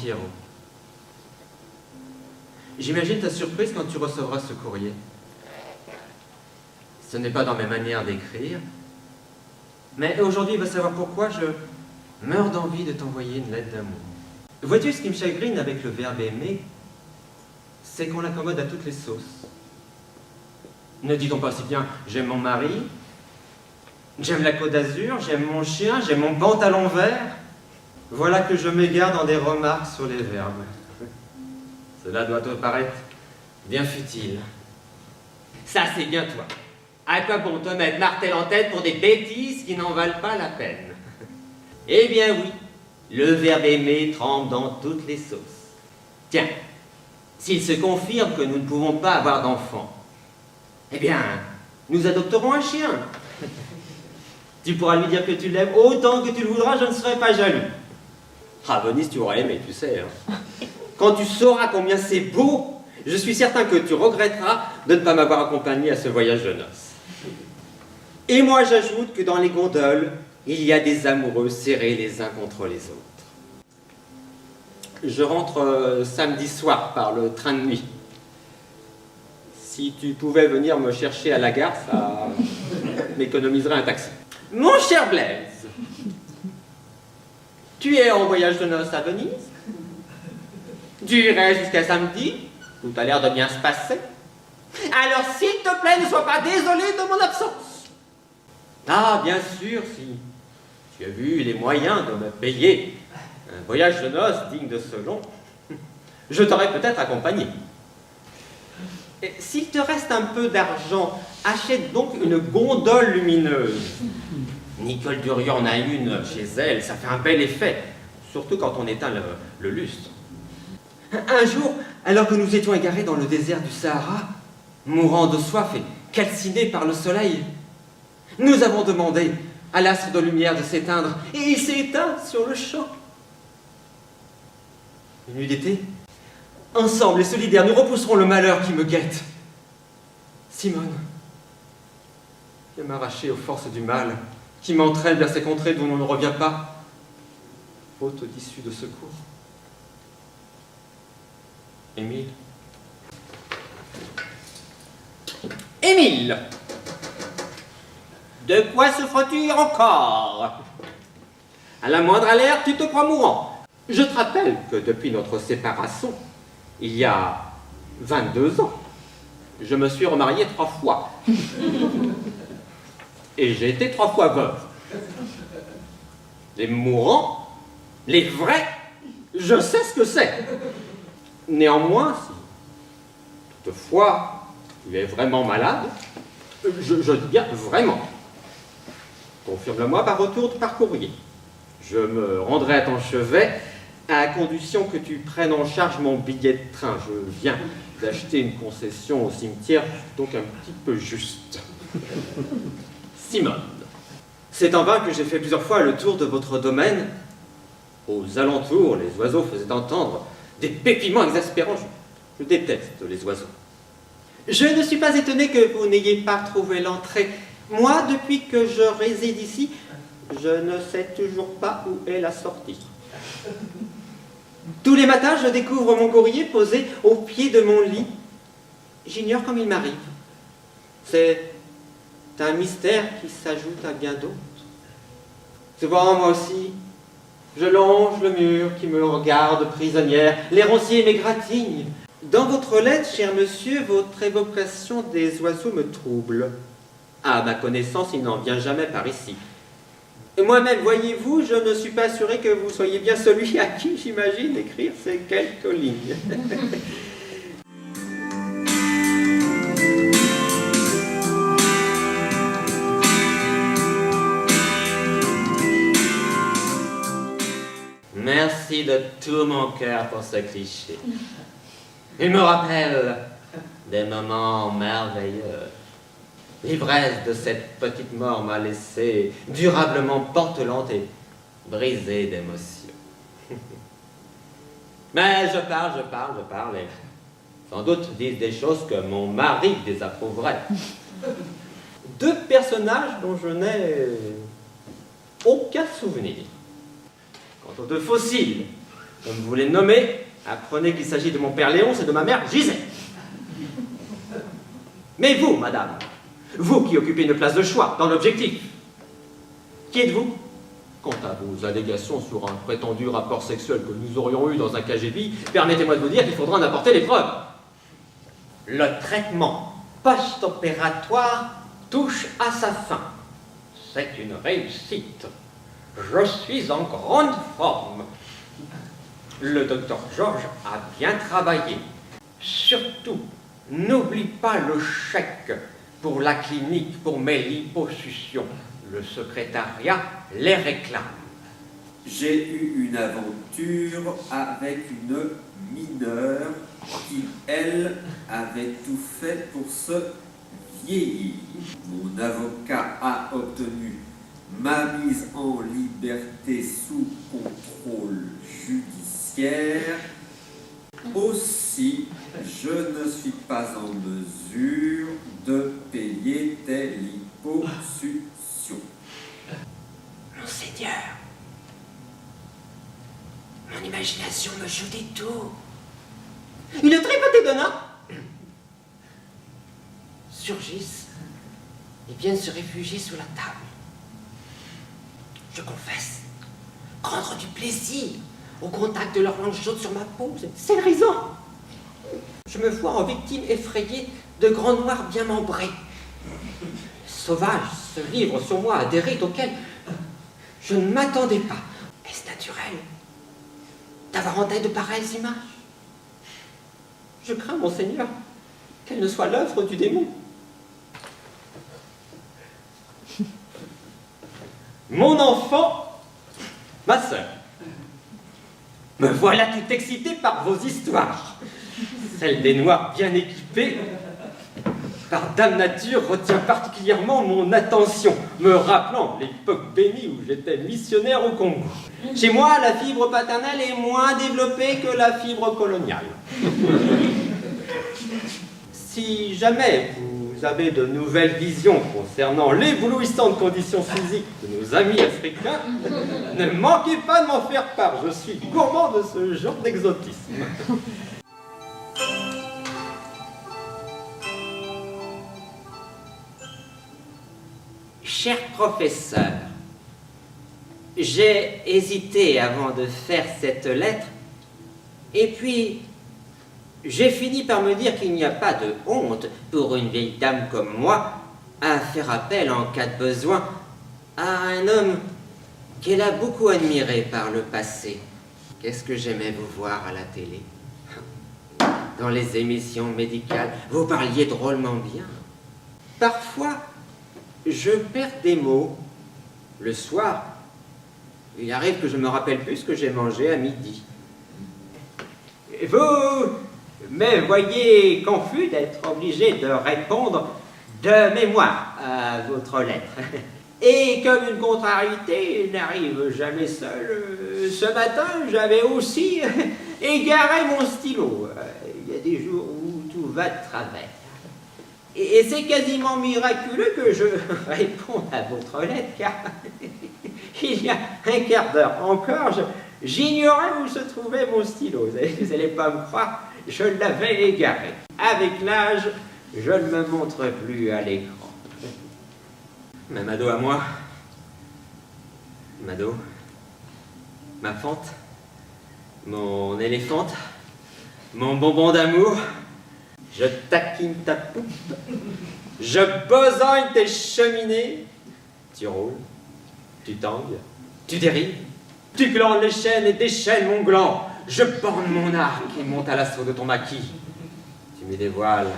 Pierrot. J'imagine ta surprise quand tu recevras ce courrier. Ce n'est pas dans mes manières d'écrire, mais aujourd'hui, il va savoir pourquoi je meurs d'envie de t'envoyer une lettre d'amour. Vois-tu, ce qui me chagrine avec le verbe aimer, c'est qu'on l'accommode à toutes les sauces. Ne dit-on pas si bien « j'aime mon mari », « j'aime la Côte d'Azur »,« j'aime mon chien »,« j'aime mon pantalon vert ». Voilà que je m'égare dans des remarques sur les verbes. Cela doit te paraître bien futile. Ça, c'est bien toi. À quoi bon te mettre martel en tête pour des bêtises qui n'en valent pas la peine? Eh bien oui, le verbe aimer trempe dans toutes les sauces. Tiens, s'il se confirme que nous ne pouvons pas avoir d'enfants, eh bien, nous adopterons un chien. Tu pourras lui dire que tu l'aimes autant que tu le voudras, je ne serai pas jaloux. Ah, Venise, tu auras aimé, tu sais. Hein. Quand tu sauras combien c'est beau, je suis certain que tu regretteras de ne pas m'avoir accompagné à ce voyage de noces. Et moi, j'ajoute que dans les gondoles, il y a des amoureux serrés les uns contre les autres. Je rentre samedi soir par le train de nuit. Si tu pouvais venir me chercher à la gare, ça m'économiserait un taxi. Mon cher Blaise, tu es en voyage de noces à Venise? Tu irais jusqu'à samedi? Tout a l'air de bien se passer. Alors, s'il te plaît, ne sois pas désolé de mon absence. Ah, bien sûr, si tu as vu les moyens de me payer un voyage de noces digne de ce nom, je t'aurais peut-être accompagné. Et s'il te reste un peu d'argent, achète donc une gondole lumineuse. Nicole Durieux en a une chez elle, ça fait un bel effet, surtout quand on éteint le lustre. Un jour, alors que nous étions égarés dans le désert du Sahara, mourant de soif et calcinés par le soleil, nous avons demandé à l'astre de lumière de s'éteindre, et il s'est éteint sur le champ. Une nuit d'été, ensemble et solidaires, nous repousserons le malheur qui me guette. Simone, viens m'arracher aux forces du mal, qui m'entraîne vers ces contrées d'où l'on ne revient pas, faute d'issue de secours. Émile. Émile! De quoi souffres-tu encore? À la moindre alerte, tu te crois mourant. Je te rappelle que depuis notre séparation, il y a 22 ans, je me suis remarié 3 fois. Et j'ai été 3 fois veuve. Les mourants, les vrais, je sais ce que c'est. Néanmoins, si toutefois tu es vraiment malade, je dis bien vraiment, confirme-le-moi par retour par courrier. Je me rendrai à ton chevet à condition que tu prennes en charge mon billet de train. Je viens d'acheter une concession au cimetière, donc un petit peu juste. Simone. C'est en vain que j'ai fait plusieurs fois le tour de votre domaine. Aux alentours, les oiseaux faisaient entendre des pépiments exaspérants. Je déteste les oiseaux. Je ne suis pas étonné que vous n'ayez pas trouvé l'entrée. Moi, depuis que je réside ici, je ne sais toujours pas où est la sortie. Tous les matins, je découvre mon courrier posé au pied de mon lit. J'ignore comme il m'arrive. C'est un mystère qui s'ajoute à bien d'autres. Souvent, moi aussi, je longe le mur qui me regarde prisonnière. Les ronciers m'égratignent. Dans votre lettre, cher monsieur, votre évocation des oiseaux me trouble. À ma connaissance, il n'en vient jamais par ici. Moi-même, voyez-vous, je ne suis pas assuré que vous soyez bien celui à qui j'imagine écrire ces quelques lignes. Merci de tout mon cœur pour ce cliché. Il me rappelle des moments merveilleux. L'ivresse de cette petite mort m'a laissé durablement portelante et brisée d'émotion. Mais je parle, et sans doute disent des choses que mon mari désapprouverait. 2 personnages dont je n'ai aucun souvenir. Quant aux 2 fossiles, Comme vous les nommez, apprenez qu'il s'agit de mon père Léonce et de ma mère Gisèle. Mais vous, madame, vous qui occupez une place de choix dans l'objectif, qui êtes-vous? Quant à vos allégations sur un prétendu rapport sexuel que nous aurions eu dans un KGB, permettez-moi de vous dire qu'il faudra en apporter les preuves. Le traitement post-opératoire touche à sa fin. C'est une réussite. Je suis en grande forme. Le docteur Georges a bien travaillé. Surtout, n'oublie pas le chèque pour la clinique pour mes liposuctions. Le secrétariat les réclame. J'ai eu une aventure avec une mineure qui, elle, avait tout fait pour se vieillir. Mon avocat a obtenu ma mise en liberté sous contrôle judiciaire. Aussi, je ne suis pas en mesure de payer tes liposuctions. Monseigneur, mon imagination me joue des tours. Une tripotée de nains Surgissent et viennent se réfugier sous la table. Je confesse, prendre du plaisir au contact de leur langue chaude sur ma peau, c'est grisant. Je me vois en victime effrayée de grands noirs bien membrés. Sauvages se livrent sur moi à des rites auxquels je ne m'attendais pas. Est-ce naturel d'avoir en tête de pareilles images? Je crains, monseigneur, qu'elle ne soit l'œuvre du démon. Mon enfant, ma sœur, me voilà tout excité par vos histoires. Celle des Noirs bien équipés, par Dame Nature, retient particulièrement mon attention, me rappelant l'époque bénie où j'étais missionnaire au Congo. Chez moi, la fibre paternelle est moins développée que la fibre coloniale. Si jamais vous avez de nouvelles visions concernant l'éblouissante condition physique de nos amis africains, ne manquez pas de m'en faire part, je suis gourmand de ce genre d'exotisme. Cher professeur, j'ai hésité avant de faire cette lettre, et puis j'ai fini par me dire qu'il n'y a pas de honte pour une vieille dame comme moi à faire appel en cas de besoin à un homme qu'elle a beaucoup admiré par le passé. Qu'est-ce que j'aimais vous voir à la télé? Dans les émissions médicales, vous parliez drôlement bien. Parfois, je perds des mots. Le soir, il arrive que je me rappelle plus ce que j'ai mangé à midi. Vous me voyez confus d'être obligé de répondre de mémoire à votre lettre. Et comme une contrariété n'arrive jamais seule, ce matin, j'avais aussi égaré mon stylo. Il y a des jours où tout va de travers. Et c'est quasiment miraculeux que je réponde à votre lettre, car il y a un quart d'heure encore, j'ignorais où se trouvait mon stylo. Vous n'allez pas me croire, je l'avais égaré. Avec l'âge, je ne me montre plus à l'écran. Ma Mado à moi, Mado, ma fente, mon éléphante, mon bonbon d'amour, je taquine ta poupe, je besogne tes cheminées, tu roules, tu tangues, tu dérives, tu glandes les chaînes et déchaînes mon gland, je borne mon arc et monte à l'assaut de ton maquis, tu mets des voiles,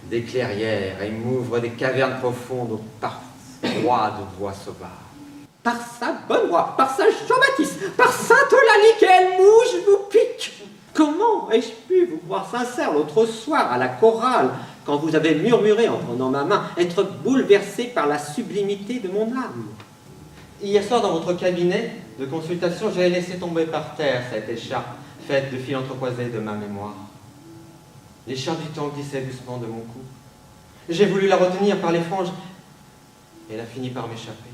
des clairières et m'ouvres des cavernes profondes au parfum froid de voix sauvage. Par sa bonne voix, par sa Jean-Baptiste, par Sainte-Eulalie, quelle mouche vous pique! Comment ai-je pu vous voir sincère l'autre soir à la chorale, quand vous avez murmuré en prenant ma main, être bouleversé par la sublimité de mon âme? Hier soir, dans votre cabinet de consultation, j'avais laissé tomber par terre cette écharpe faite de fils entrecroisés de ma mémoire. L'écharpe du temps glissait doucement de mon cou. J'ai voulu la retenir par les franges, et elle a fini par m'échapper.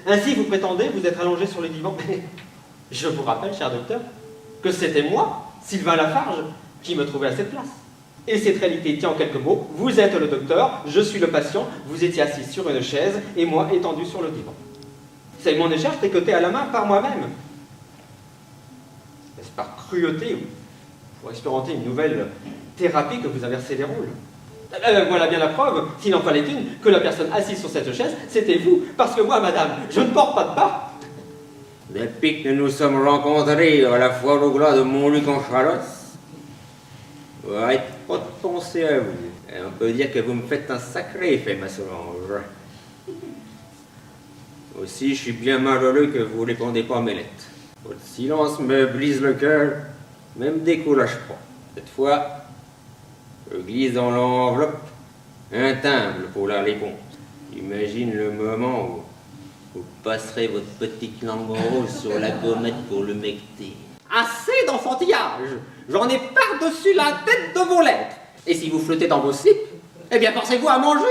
Ainsi, vous prétendez vous être allongé sur le divan, Je vous rappelle, cher docteur, que c'était moi, Sylvain Lafarge, qui me trouvais à cette place. Et cette réalité tient en quelques mots. Vous êtes le docteur, je suis le patient, vous étiez assis sur une chaise et moi étendu sur le divan. C'est mon écharpe tricotée à la main par moi-même. Est-ce par cruauté ou pour expérimenter une nouvelle thérapie que vous inversez les rôles? Voilà bien la preuve, s'il en fallait une, que la personne assise sur cette chaise, c'était vous. Parce que moi, madame, je ne porte pas de bas. Depuis que nous sommes rencontrés à la foire au glas de Montluc en Chalosse, arrête pas de penser à vous. Et on peut dire que vous me faites un sacré effet, ma Solange. Aussi, je suis bien malheureux que vous ne répondez pas à mes lettres. Votre silence me brise le cœur, mais me décourage pas. Cette fois, je glisse dans l'enveloppe un timbre pour la réponse. Imagine le moment où vous passerez votre petite langue rose sur la gommette pour le mecter. Assez d'enfantillage! J'en ai par-dessus la tête de vos lettres. Et si vous flottez dans vos slips, eh bien forcez-vous à manger.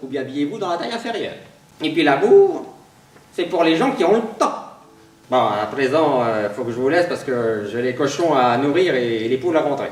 Ou bien habillez-vous dans la taille inférieure. Et puis l'amour, c'est pour les gens qui ont le temps. Bon, à présent, faut que je vous laisse parce que j'ai les cochons à nourrir et les poules à rentrer.